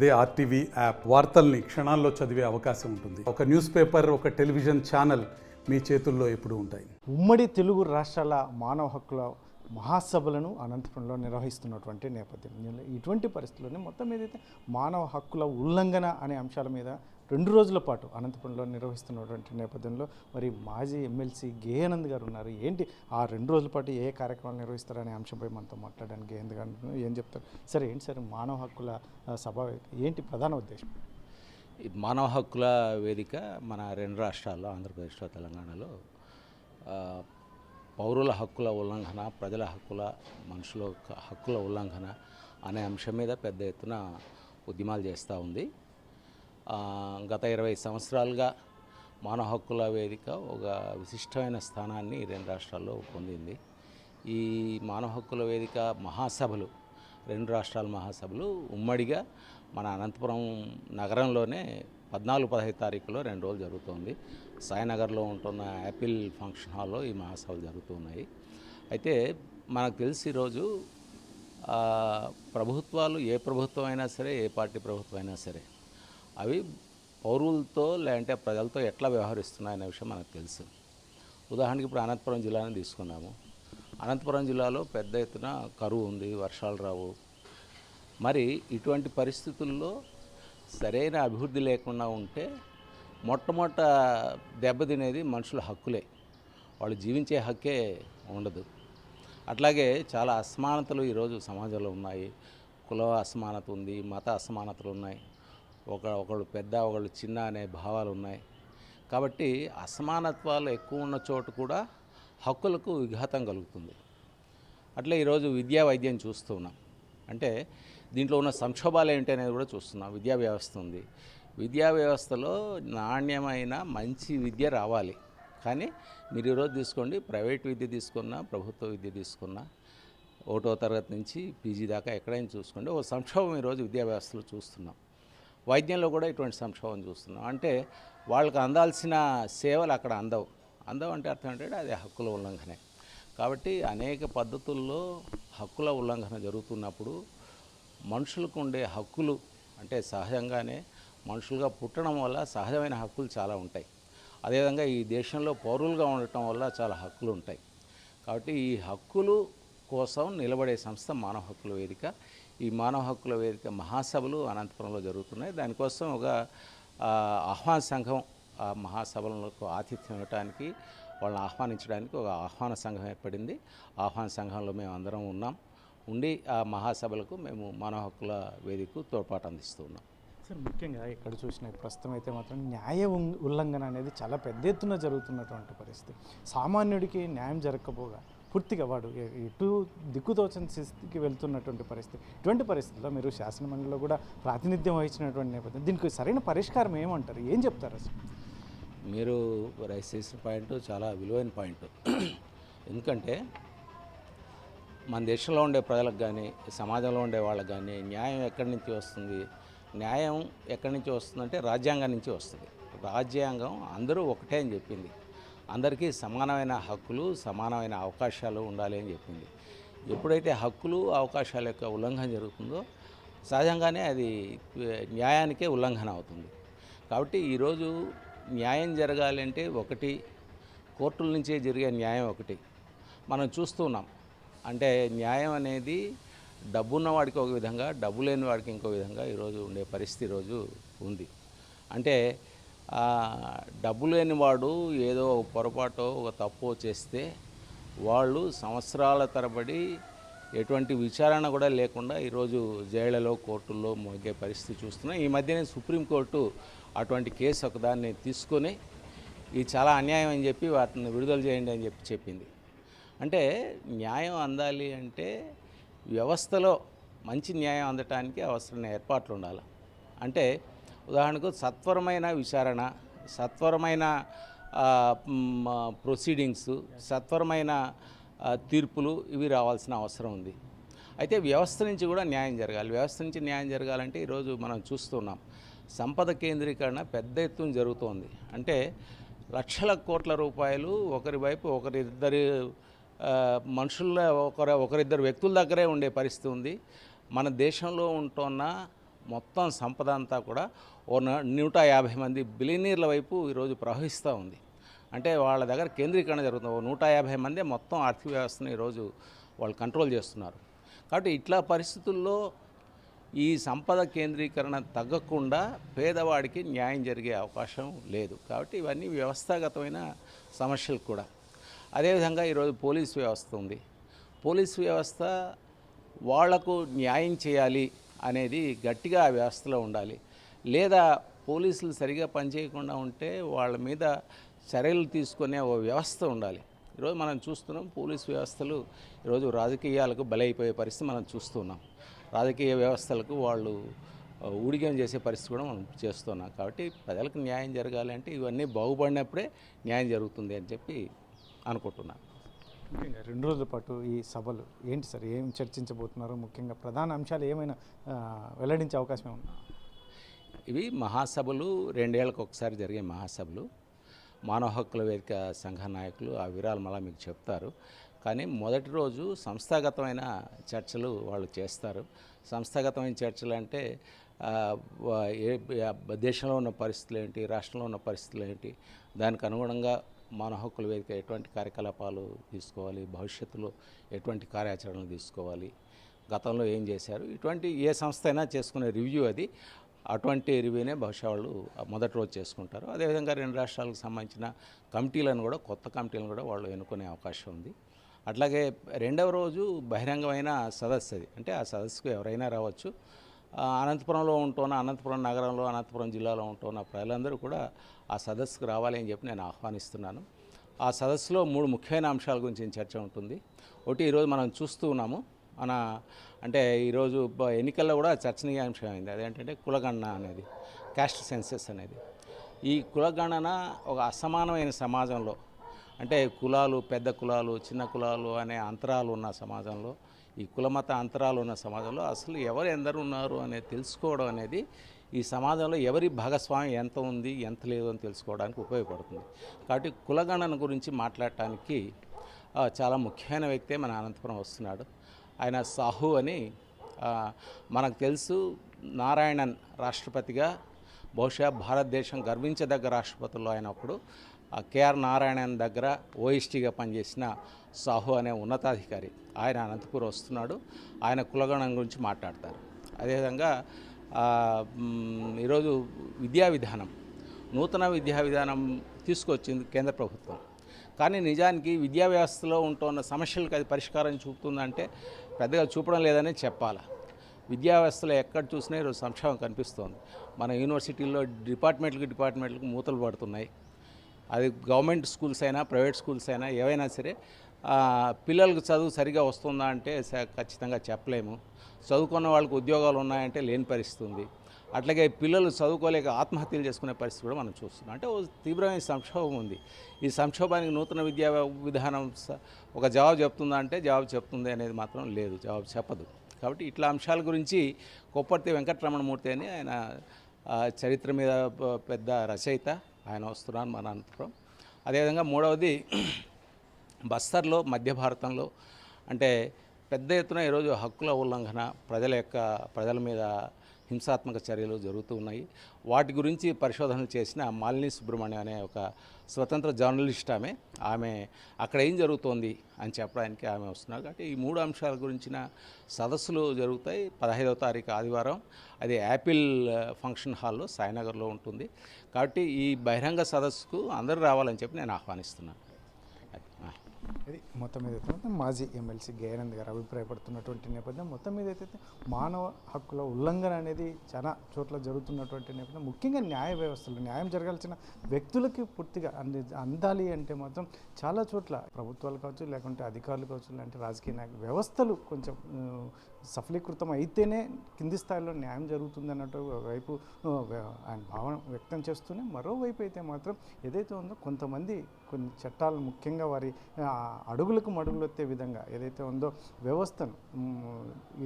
అదే RTV app వార్తల్ని క్షణాల్లో చదివే అవకాశం ఉంటుంది. ఒక న్యూస్ పేపర్, ఒక టెలివిజన్ ఛానల్ మీ చేతుల్లో ఎప్పుడూ ఉంటాయి. ఉమ్మడి తెలుగు రాష్ట్రాల మానవ హక్కుల మహాసభలను అనంతపురంలో నిర్వహిస్తున్నటువంటి నేపథ్యం, ఇటువంటి పరిస్థితుల్లోనే మొత్తం ఏదైతే మానవ హక్కుల ఉల్లంఘన అనే అంశాల మీద 2 రోజుల పాటు అనంతపురంలో నిర్వహిస్తున్నటువంటి నేపథ్యంలో మరి మాజీ ఎమ్మెల్సీ గేయానంద్ గారు ఉన్నారు. ఏంటి ఆ 2 రోజుల పాటు ఏ కార్యక్రమాలు నిర్వహిస్తారనే అంశంపై మనతో మాట్లాడడానికి గేయానంద్ గారు ఏం చెప్తారు? సరే, ఏంటి సార్ మానవ హక్కుల సభ ఏంటి ప్రధాన ఉద్దేశం? మానవ హక్కుల వేదిక మన 2 రాష్ట్రాల్లో, ఆంధ్రప్రదేశ్లో, తెలంగాణలో పౌరుల హక్కుల ఉల్లంఘన, ప్రజల హక్కుల, మనుషుల హక్కుల ఉల్లంఘన అనే అంశం మీద పెద్ద ఎత్తున ఉద్యమాలు చేస్తూ ఉంది. గత 20 సంవత్సరాలుగా మానవ హక్కుల వేదిక ఒక విశిష్టమైన స్థానాన్ని 2 రాష్ట్రాల్లో పొందింది. ఈ మానవ హక్కుల వేదిక మహాసభలు, 2 రాష్ట్రాల మహాసభలు ఉమ్మడిగా మన అనంతపురం నగరంలోనే 14-15 తారీఖులో 2 రోజులు జరుగుతుంది. సాయినగర్లో ఉంటున్న యాపిల్ ఫంక్షన్ హాల్లో ఈ మహాసభలు జరుగుతున్నాయి. అయితే మనకు తెలిసి ఈరోజు ప్రభుత్వాలు, ఏ ప్రభుత్వం అయినా సరే, ఏ పార్టీ ప్రభుత్వం అయినా సరే, అవి పౌరులతో లేదంటే ప్రజలతో ఎట్లా వ్యవహరిస్తున్నాయనే విషయం మనకు తెలుసు. ఉదాహరణకి ఇప్పుడు అనంతపురం జిల్లాని తీసుకున్నాము. అనంతపురం జిల్లాలో పెద్ద ఎత్తున కరువు ఉంది, వర్షాలు రావు. మరి ఇటువంటి పరిస్థితుల్లో సరైన అభివృద్ధి లేకుండా ఉంటే మొట్టమొదట దెబ్బతినేది మనుషుల హక్కులే, వాళ్ళు జీవించే హక్కే ఉండదు. అట్లాగే చాలా అసమానతలు ఈరోజు సమాజంలో ఉన్నాయి. కుల అసమానత ఉంది, మత అసమానతలు ఉన్నాయి, ఒకళ్ళు పెద్ద ఒకళ్ళు చిన్న అనే భావాలు ఉన్నాయి. కాబట్టి అసమానత్వాలు ఎక్కువ ఉన్న చోటు కూడా హక్కులకు విఘాతం కలుగుతుంది. అట్లే ఈరోజు విద్యా వైద్యం చూస్తూ ఉన్నాం. అంటే దీంట్లో ఉన్న సంక్షోభాలు ఏంటి అనేది కూడా చూస్తున్నాం. విద్యా వ్యవస్థ ఉంది. విద్యా వ్యవస్థలో నాణ్యమైన మంచి విద్య రావాలి. కానీ మీరు ఈరోజు తీసుకోండి, ప్రైవేట్ విద్య తీసుకున్నా, ప్రభుత్వ విద్య తీసుకున్నా, 1వ తరగతి నుంచి పీజీ దాకా ఎక్కడైనా చూసుకోండి, ఒక సంక్షోభం ఈరోజు విద్యా వ్యవస్థలో చూస్తున్నాం. వైద్యంలో కూడా ఇటువంటి సంక్షోభం చూస్తున్నాం. అంటే వాళ్ళకి అందాల్సిన సేవలు అక్కడ అందవు అంటే అర్థం ఏంటంటే అది హక్కుల ఉల్లంఘనే. కాబట్టి అనేక పద్ధతుల్లో హక్కుల ఉల్లంఘన జరుగుతున్నప్పుడు మనుషులకు ఉండే హక్కులు, అంటే సహజంగానే మనుషులుగా పుట్టడం వల్ల సహజమైన హక్కులు చాలా ఉంటాయి. అదేవిధంగా ఈ దేశంలో పౌరులుగా ఉండటం వల్ల చాలా హక్కులు ఉంటాయి. కాబట్టి ఈ హక్కులు కోసం నిలబడే సంస్థ మానవ హక్కుల వేదిక. ఈ మానవ హక్కుల వేదిక మహాసభలు అనంతపురంలో జరుగుతున్నాయి. దానికోసం ఒక ఆహ్వాన సంఘం ఆ మహాసభలకు ఆతిథ్యం ఇవ్వడానికి, వాళ్ళని ఆహ్వానించడానికి ఒక ఆహ్వాన సంఘం ఏర్పడింది. ఆహ్వాన సంఘంలో మేము అందరం ఉండి ఆ మహాసభలకు మేము మానవ హక్కుల వేదికకు తోడ్పాటు అందిస్తూ ఉన్నాం. సార్, ముఖ్యంగా ఇక్కడ చూసిన ప్రస్తుతం అయితే మాత్రం న్యాయ ఉల్లంఘన అనేది చాలా పెద్ద ఎత్తున జరుగుతున్నటువంటి పరిస్థితి. సామాన్యుడికి న్యాయం జరగకపోగా పూర్తిగా వాడు ఎటు దిక్కుతోచని స్థితికి వెళ్తున్నటువంటి పరిస్థితి. ఇటువంటి పరిస్థితుల్లో మీరు శాసనమండలిలో కూడా ప్రాతినిధ్యం వహించినటువంటి నేపథ్యం, దీనికి సరైన పరిష్కారం ఏమంటారు? ఏం చెప్తారు అసలు? మీరు రైస్ చేసిన పాయింట్ చాలా విలువైన పాయింట్. ఎందుకంటే మన దేశంలో ఉండే ప్రజలకు కానీ, సమాజంలో ఉండే వాళ్ళకి కానీ న్యాయం ఎక్కడి నుంచి వస్తుంది? న్యాయం ఎక్కడి నుంచి వస్తుందంటే రాజ్యాంగం నుంచి వస్తుంది. రాజ్యాంగం అందరూ ఒకటే అని చెప్పింది. అందరికీ సమానమైన హక్కులు, సమానమైన అవకాశాలు ఉండాలి అని చెప్పింది. ఎప్పుడైతే హక్కులు, అవకాశాల యొక్క ఉల్లంఘన జరుగుతుందో సహజంగానే అది న్యాయానికే ఉల్లంఘన అవుతుంది. కాబట్టి ఈరోజు న్యాయం జరగాలి అంటే ఒకటి, కోర్టుల నుంచే జరిగే న్యాయం ఒకటి మనం చూస్తున్నాం. అంటే న్యాయం అనేది డబ్బున్న వాడికి ఒక విధంగా, డబ్బు లేని వాడికి ఇంకో విధంగా ఈరోజు ఉండే పరిస్థితి ఈరోజు ఉంది. అంటే డబ్బు లేని వాడు ఏదో పొరపాటో ఒక తప్పో చేస్తే వాళ్ళు సంవత్సరాల తరబడి ఎటువంటి విచారణ కూడా లేకుండా ఈరోజు జైళ్లలో, కోర్టుల్లో మోగే పరిస్థితి చూస్తున్నాం. ఈ మధ్యనే సుప్రీంకోర్టు అటువంటి కేసు ఒకదాన్ని తీసుకొని ఇది చాలా అన్యాయం అని చెప్పి వాటిని విడుదల చేయండి అని చెప్పింది. అంటే న్యాయం అందాలి అంటే వ్యవస్థలో మంచి న్యాయం అందటానికి అవసరమైన ఏర్పాట్లు ఉండాలి. అంటే ఉదాహరణకు సత్వరమైన విచారణ, సత్వరమైన ప్రొసీడింగ్స్, సత్వరమైన తీర్పులు ఇవి రావాల్సిన అవసరం ఉంది. అయితే వ్యవస్థ నుంచి కూడా న్యాయం జరగాలి. వ్యవస్థ నుంచి న్యాయం జరగాలంటే ఈరోజు మనం చూస్తున్నాం, సంపద కేంద్రీకరణ పెద్ద ఎత్తున జరుగుతోంది. అంటే లక్షల కోట్ల రూపాయలు ఒకరి వైపు ఒకరిద్దరి మనుషుల ఒకరిద్దరు వ్యక్తుల దగ్గరే ఉండే పరిస్థితి ఉంది. మన దేశంలో ఉంటున్న మొత్తం సంపద అంతా కూడా 150 మంది బిలియనీర్ల వైపు ఈరోజు ప్రవహిస్తూ ఉంది. అంటే వాళ్ళ దగ్గర కేంద్రీకరణ జరుగుతుంది. 150 మంది మొత్తం ఆర్థిక వ్యవస్థను ఈరోజు వాళ్ళు కంట్రోల్ చేస్తున్నారు. కాబట్టి ఇట్లా పరిస్థితుల్లో ఈ సంపద కేంద్రీకరణ తగ్గకుండా పేదవాడికి న్యాయం జరిగే అవకాశం లేదు. కాబట్టి ఇవన్నీ వ్యవస్థాగతమైన సమస్యలు కూడా. అదేవిధంగా ఈరోజు పోలీస్ వ్యవస్థ ఉంది. పోలీస్ వ్యవస్థ వాళ్లకు న్యాయం చేయాలి అనేది గట్టిగా ఆ వ్యవస్థలో ఉండాలి. లేదా పోలీసులు సరిగా పనిచేయకుండా ఉంటే వాళ్ళ మీద చర్యలు తీసుకునే ఓ వ్యవస్థ ఉండాలి. ఈరోజు మనం చూస్తున్నాం పోలీస్ వ్యవస్థలు ఈరోజు రాజకీయాలకు బలైపోయే పరిస్థితి మనం చూస్తున్నాం. రాజకీయ వ్యవస్థలకు వాళ్ళు ఊడిగం చేసే పరిస్థితి కూడా మనం చేస్తున్నాం. కాబట్టి ప్రజలకు న్యాయం జరగాలి అంటే ఇవన్నీ బాగుపడినప్పుడే న్యాయం జరుగుతుంది అని చెప్పి అనుకుంటున్నాను. ముఖ్యంగా 2 రోజుల పాటు ఈ సభలు ఏంటి సార్, ఏం చర్చించబోతున్నారు? ముఖ్యంగా ప్రధాన అంశాలు ఏమైనా వెల్లడించే అవకాశం ఏమన్నా? ఇవి మహాసభలు 2 ఏళ్ళకు ఒకసారి జరిగే మహాసభలు. మానవ హక్కుల వేదిక సంఘ నాయకులు ఆ వివరాలు మళ్ళీ మీకు చెప్తారు. కానీ మొదటి రోజు సంస్థాగతమైన చర్చలు వాళ్ళు చేస్తారు. సంస్థాగతమైన చర్చలు అంటే దేశంలో ఉన్న పరిస్థితులు ఏంటి, రాష్ట్రంలో ఉన్న పరిస్థితులు ఏంటి, దానికి అనుగుణంగా మానవ హక్కుల వేదిక ఎటువంటి కార్యకలాపాలు తీసుకోవాలి, భవిష్యత్తులో ఎటువంటి కార్యాచరణలు తీసుకోవాలి, గతంలో ఏం చేశారు, ఇటువంటి ఏ సంస్థ అయినా చేసుకునే రివ్యూ అది. అటువంటి రివ్యూనే బహుశా వాళ్ళు మొదటి రోజు చేసుకుంటారు. అదేవిధంగా 2 రాష్ట్రాలకు సంబంధించిన కమిటీలను కూడా, కొత్త కమిటీలను కూడా వాళ్ళు ఎన్నుకునే అవకాశం ఉంది. అట్లాగే 2వ రోజు బహిరంగమైన సదస్సు అది. అంటే ఆ సదస్సుకు ఎవరైనా రావచ్చు. అనంతపురంలో ఉంటున్న, అనంతపురం నగరంలో, అనంతపురం జిల్లాలో ఉంటున్న ప్రజలందరూ కూడా ఆ సదస్సుకు రావాలి అని చెప్పి నేను ఆహ్వానిస్తున్నాను. ఆ సదస్సులో 3 ముఖ్యమైన అంశాల గురించి చర్చ ఉంటుంది. ఒకటి ఈరోజు మనం చూస్తూ ఉన్నాము, అంటే ఈరోజు ఎన్నికల్లో కూడా చర్చనీయాంశం అయింది. అదేంటంటే కులగణన అనేది, క్యాస్ట్ సెన్సెస్ అనేది. ఈ కులగణన ఒక అసమానమైన సమాజంలో, అంటే కులాలు, పెద్ద కులాలు, చిన్న కులాలు అనే అంతరాలు ఉన్న సమాజంలో, ఈ కులమత అంతరాలు ఉన్న సమాజంలో అసలు ఎవరు ఎందరు ఉన్నారు అనేది తెలుసుకోవడం అనేది ఈ సమాజంలో ఎవరి భాగస్వామ్యం ఎంత ఉంది, ఎంత లేదు అని తెలుసుకోవడానికి ఉపయోగపడుతుంది. కాబట్టి కులగణన గురించి మాట్లాడటానికి చాలా ముఖ్యమైన వ్యక్తే మన అనంతపురం వస్తున్నాడు. ఆయన సాహు అని మనకు తెలుసు. నారాయణన్ రాష్ట్రపతిగా బహుశా భారతదేశం గర్వించదగ్గ రాష్ట్రపతుల్లో ఆయన ఒకడు. కేఆర్ నారాయణన్ దగ్గర ఓఎస్టీగా పనిచేసిన సాహు అనే ఉన్నతాధికారి ఆయన అనంతపురం వస్తున్నాడు. ఆయన కులగణన గురించి మాట్లాడతారు. అదేవిధంగా ఈరోజు విద్యా విధానం, నూతన విద్యా విధానం తీసుకొచ్చింది కేంద్ర ప్రభుత్వం. కానీ నిజానికి విద్యా వ్యవస్థలో ఉంటున్న సమస్యలకు అది పరిష్కారం చూపుతుందంటే పెద్దగా చూపడం లేదని చెప్పాలి. విద్యా వ్యవస్థలో ఎక్కడ చూసినా ఈరోజు సంక్షోభం కనిపిస్తోంది. మన యూనివర్సిటీల్లో డిపార్ట్మెంట్లకు మూతలు పడుతున్నాయి. అది గవర్నమెంట్ స్కూల్స్ అయినా, ప్రైవేట్ స్కూల్స్ అయినా, ఏవైనా సరే పిల్లలకు చదువు సరిగా వస్తుందా అంటే ఖచ్చితంగా చెప్పలేము. చదువుకున్న వాళ్ళకి ఉద్యోగాలు ఉన్నాయంటే లేని పరిస్థితి ఉంది. అట్లాగే పిల్లలు చదువుకోలేక ఆత్మహత్యలు చేసుకునే పరిస్థితి కూడా మనం చూస్తున్నాం. అంటే తీవ్రమైన సంక్షోభం ఉంది. ఈ సంక్షోభానికి నూతన విద్యా విధానం ఒక జవాబు చెప్తుందా అంటే జవాబు చెప్తుంది అనేది మాత్రం లేదు, జవాబు చెప్పదు. కాబట్టి ఇట్లా అంశాల గురించి కొప్పర్తి వెంకటరమణమూర్తి అని ఆయన చరిత్ర మీద పెద్ద రచయిత, ఆయన వస్తున్నాను మన అనంతపురం. అదేవిధంగా 3వది బస్తర్లో, మధ్య భారతంలో అంటే పెద్ద ఎత్తున ఈరోజు హక్కుల ఉల్లంఘన, ప్రజల మీద హింసాత్మక చర్యలు జరుగుతూ ఉన్నాయి. వాటి గురించి పరిశోధనలు చేసిన మాలిని సుబ్రహ్మణ్యం అనే ఒక స్వతంత్ర జర్నలిస్ట్ ఆమె అక్కడ ఏం జరుగుతోంది అని చెప్పడానికి ఆమె వస్తున్నారు. కాబట్టి ఈ 3 అంశాల గురించిన సదస్సులు జరుగుతాయి. 15వ తారీఖు ఆదివారం అది యాపిల్ ఫంక్షన్ హాల్లో సాయినగర్లో ఉంటుంది. కాబట్టి ఈ బహిరంగ సదస్సుకు అందరూ రావాలని చెప్పి నేను ఆహ్వానిస్తున్నాను. ఇది మొత్తం మీద అయితే మాజీ ఎమ్మెల్సీ గయానంద్ గారు అభిప్రాయపడుతున్నటువంటి నేపథ్యం. మొత్తం మీద అయితే మానవ హక్కుల ఉల్లంఘన అనేది చాలా చోట్ల జరుగుతున్నటువంటి నేపథ్యం. ముఖ్యంగా న్యాయ వ్యవస్థలో న్యాయం జరగాల్సిన వ్యక్తులకి పూర్తిగా అందాలి అంటే మాత్రం చాలా చోట్ల ప్రభుత్వాలు కావచ్చు, లేకుంటే అధికారులు కావచ్చు, లేదంటే రాజకీయ నాయకులు, వ్యవస్థలు కొంచెం సఫలీకృతం అయితేనే కింది స్థాయిలో న్యాయం జరుగుతుంది అన్నట్టు వైపు ఆయన భావన వ్యక్తం చేస్తూనే, మరోవైపు అయితే మాత్రం ఏదైతే ఉందో కొంతమంది కొన్ని చట్టాలు ముఖ్యంగా వారి అడుగులకు మడుగులు వచ్చే విధంగా ఏదైతే ఉందో వ్యవస్థను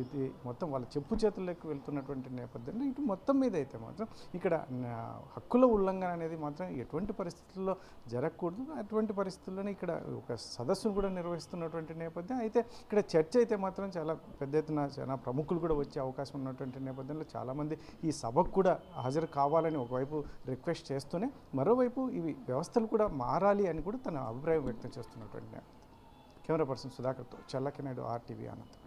ఇది మొత్తం వాళ్ళ చెప్పు చేతుల్లోకి వెళ్తున్నటువంటి నేపథ్యంలో ఇటు మొత్తం మీద అయితే మాత్రం ఇక్కడ హక్కుల ఉల్లంఘన అనేది మాత్రం ఎటువంటి పరిస్థితుల్లో జరగకూడదు. అటువంటి పరిస్థితుల్లోనే ఇక్కడ ఒక సదస్సును కూడా నిర్వహిస్తున్నటువంటి నేపథ్యం. అయితే ఇక్కడ చర్చ అయితే మాత్రం చాలా పెద్ద ఎత్తున చాలా ప్రముఖులు కూడా వచ్చే అవకాశం ఉన్నటువంటి నేపథ్యంలో చాలామంది ఈ సభకు కూడా హాజరు కావాలని ఒకవైపు రిక్వెస్ట్ చేస్తూనే మరోవైపు ఇవి వ్యవస్థలు కూడా మారాలి అని కూడా తన అభిప్రాయం వ్యక్తం చేస్తున్నటువంటి నేపథ్యం. కెమెరా పర్సన్ సుధాకర్తో చల్లకి నాయుడు, RTV అనంతపురం.